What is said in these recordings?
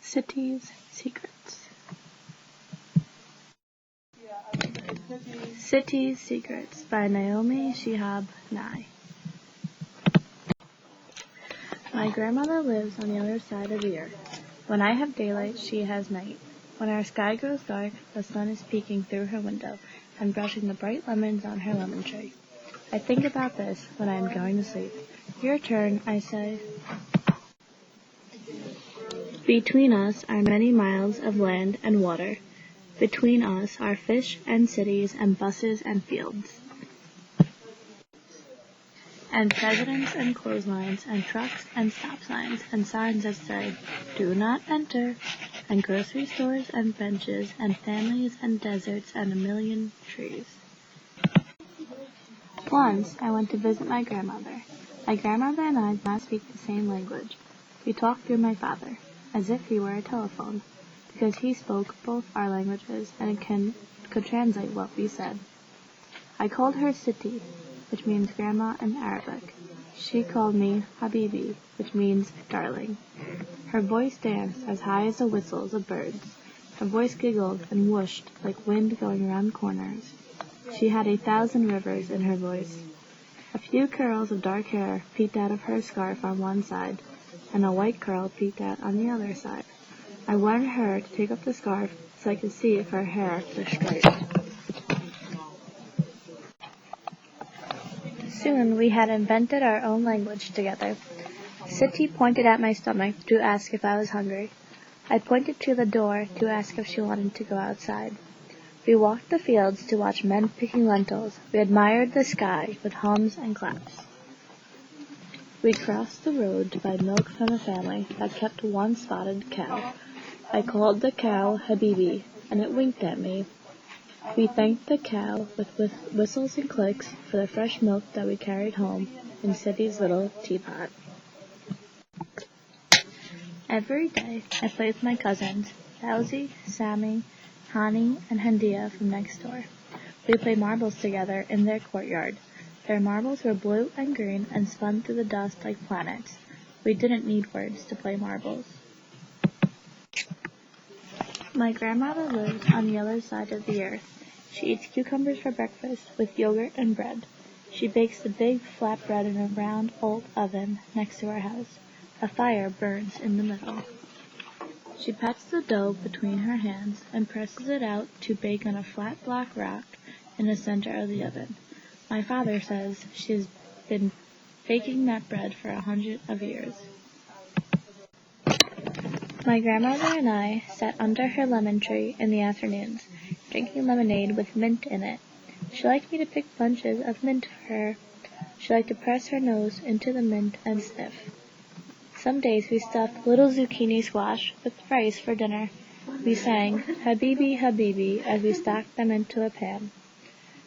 Cities Secrets. Cities Secrets by Naomi Shihab Nye. My grandmother lives on the other side of the earth. When I have daylight, she has night. When our sky grows dark, the sun is peeking through her window and brushing the bright lemons on her lemon tree. I think about this when I am going to sleep. Your turn, I say. Between us are many miles of land and water. Between us are fish and cities and buses and fields. And presidents and clotheslines and trucks and stop signs and signs that say, "Do not enter," and grocery stores and benches and families and deserts and a million trees. Once I went to visit my grandmother. My grandmother and I did not speak the same language. We talked through my father, as if he were a telephone, because he spoke both our languages and could translate what we said. I called her Siti, which means grandma in Arabic. She called me Habibi, which means darling. Her voice danced as high as the whistles of birds. Her voice giggled and whooshed like wind going around corners. She had 1,000 rivers in her voice. A few curls of dark hair peeked out of her scarf on one side, and a white curl peeked out on the other side. I wanted her to take off the scarf so I could see if her hair was straight. Soon we had invented our own language together. Siti pointed at my stomach to ask if I was hungry. I pointed to the door to ask if she wanted to go outside. We walked the fields to watch men picking lentils. We admired the sky with hums and claps. We crossed the road to buy milk from a family that kept one spotted cow. I called the cow Habibi, and it winked at me. We thanked the cow with whistles and clicks for the fresh milk that we carried home in Siti's little teapot. Every day I played with my cousins, Fauzi, Sammy, Hani, and Handia from next door. We played marbles together in their courtyard. Their marbles were blue and green and spun through the dust like planets. We didn't need words to play marbles. My grandmother lives on the other side of the earth. She eats cucumbers for breakfast with yogurt and bread. She bakes the big flat bread in a round old oven next to our house. A fire burns in the middle. She pats the dough between her hands and presses it out to bake on a flat black rock in the center of the oven. My father says she has been baking that bread for 100 years. My grandmother and I sat under her lemon tree in the afternoons, drinking lemonade with mint in it. She liked me to pick bunches of mint for her. She liked to press her nose into the mint and sniff. Some days we stuffed little zucchini squash with rice for dinner. We sang Habibi, Habibi as we stacked them into a pan.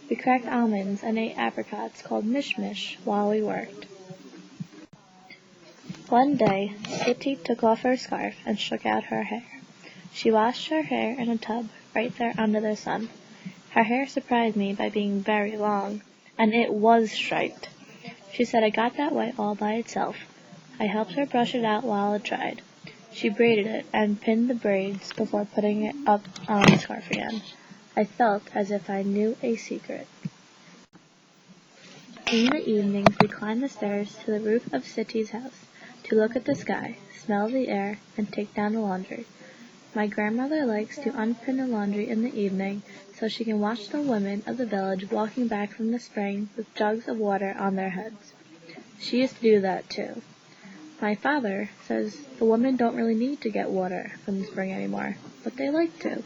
We cracked almonds and ate apricots called Mish Mish while we worked. One day, Siti took off her scarf and shook out her hair. She washed her hair in a tub right there under the sun. Her hair surprised me by being very long, and it was striped. She said it got that way all by itself. I helped her brush it out while it dried. She braided it and pinned the braids before putting it up on the scarf again. I felt as if I knew a secret. In the evenings, we climbed the stairs to the roof of Siti's house to look at the sky, smell the air, and take down the laundry. My grandmother likes to unpin the laundry in the evening so she can watch the women of the village walking back from the spring with jugs of water on their heads. She used to do that too. My father says the women don't really need to get water from the spring anymore, but they like to.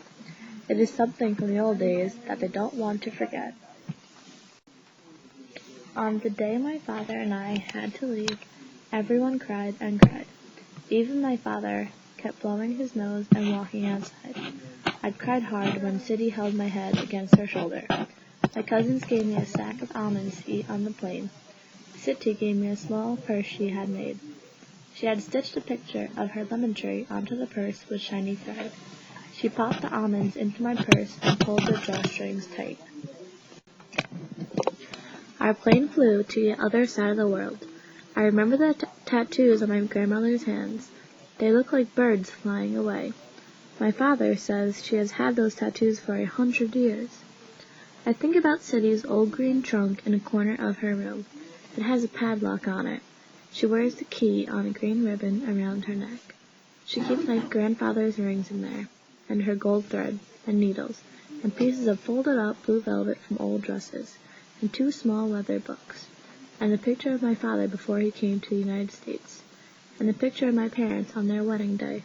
It is something from the old days that they don't want to forget. On the day my father and I had to leave, everyone cried and cried. Even my father kept blowing his nose and walking outside. I cried hard when Siti held my head against her shoulder. My cousins gave me a sack of almonds to eat on the plane. Siti gave me a small purse she had made. She had stitched a picture of her lemon tree onto the purse with shiny thread. She popped the almonds into my purse and pulled the drawstrings tight. Our plane flew to the other side of the world. I remember the tattoos on my grandmother's hands. They look like birds flying away. My father says she has had those tattoos for 100 years. I think about City's old green trunk in a corner of her room. It has a padlock on it. She wears the key on a green ribbon around her neck. She keeps my grandfather's rings in there, and her gold thread, and needles, and pieces of folded-up blue velvet from old dresses, and 2 small leather books, and a picture of my father before he came to the United States, and a picture of my parents on their wedding day,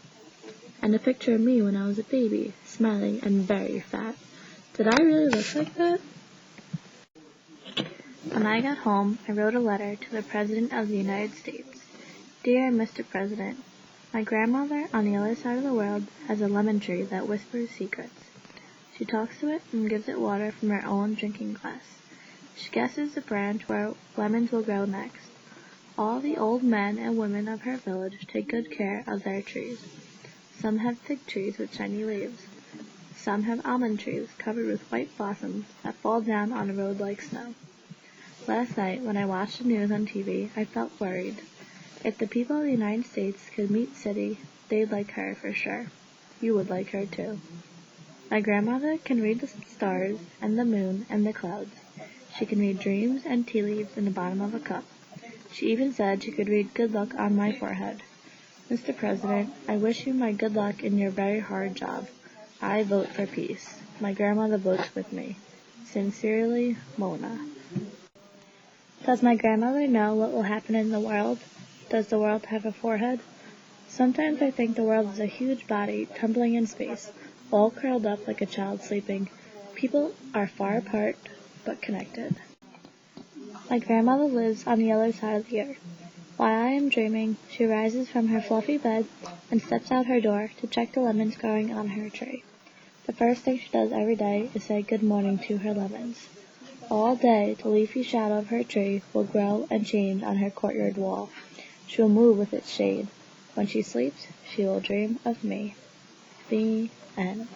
and a picture of me when I was a baby, smiling and very fat. Did I really look like that? When I got home, I wrote a letter to the President of the United States. Dear Mr. President, my grandmother on the other side of the world has a lemon tree that whispers secrets. She talks to it and gives it water from her own drinking glass. She guesses the branch where lemons will grow next. All the old men and women of her village take good care of their trees. Some have fig trees with shiny leaves. Some have almond trees covered with white blossoms that fall down on a road like snow. Last night, when I watched the news on TV, I felt worried. If the people of the United States could meet City, they'd like her for sure. You would like her too. My grandmother can read the stars and the moon and the clouds. She can read dreams and tea leaves in the bottom of a cup. She even said she could read good luck on my forehead. Mr. President, I wish you my good luck in your very hard job. I vote for peace. My grandmother votes with me. Sincerely, Mona. Does my grandmother know what will happen in the world? Does the world have a forehead? Sometimes I think the world is a huge body tumbling in space, all curled up like a child sleeping. People are far apart, but connected. My grandmother lives on the other side of the earth. While I am dreaming, she rises from her fluffy bed and steps out her door to check the lemons growing on her tree. The first thing she does every day is say good morning to her lemons. All day, the leafy shadow of her tree will grow and change on her courtyard wall. She will move with its shade. When she sleeps, she will dream of me. The end.